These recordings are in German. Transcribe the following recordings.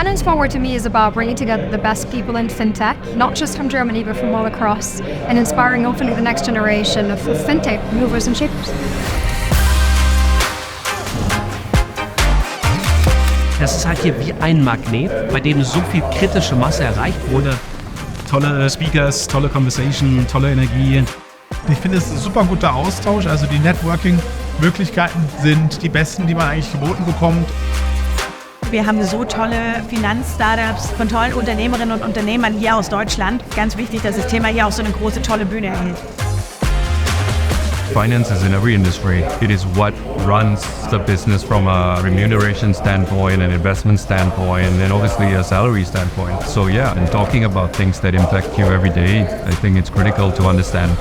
Finance Forward to me is about bringing together the best people in fintech, not just from Germany, but from all across, and inspiring hopefully the next generation of fintech movers and shakers. Das ist halt hier wie ein Magnet, bei dem so viel kritische Masse erreicht wurde. Tolle Speakers, tolle Conversation, tolle Energie. Ich finde, es ist ein super guter Austausch. Also die Networking-Möglichkeiten sind die besten, die man eigentlich geboten bekommt. Wir haben so tolle Finanz-Startups von tollen Unternehmerinnen und Unternehmern hier aus Deutschland. Ganz wichtig, dass das Thema hier auch so eine große, tolle Bühne erhält. Finance is in every industry. It is what runs the business from a remuneration standpoint, an investment standpoint, and obviously a salary standpoint. So yeah, and talking about things that impact you every day, I think it's critical to understand.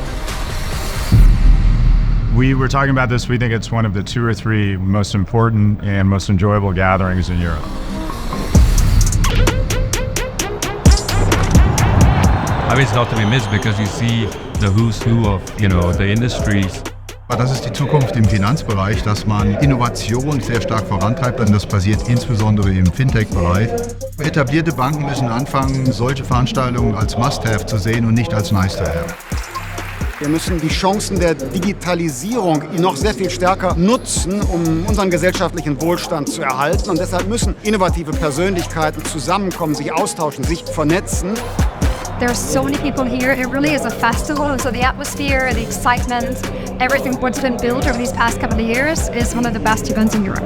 We were talking about this. We think it's one of the 2 or 3 most important and most enjoyable gatherings in Europe. I mean, it's not to be missed because you see the who's who of, the industries. Das ist die Zukunft im Finanzbereich, dass man Innovation sehr stark vorantreibt, und das passiert insbesondere im Fintech-Bereich. Etablierte Banken müssen anfangen, solche Veranstaltungen als Must-Have zu sehen und nicht als Nice-to-Have. Wir müssen die Chancen der Digitalisierung noch sehr viel stärker nutzen, um unseren gesellschaftlichen Wohlstand zu erhalten. Und deshalb müssen innovative Persönlichkeiten zusammenkommen, sich austauschen, sich vernetzen. There's so many people here. It really is a festival. So the atmosphere, the excitement, everything what's been built over these past couple of years is one of the best events in Europe.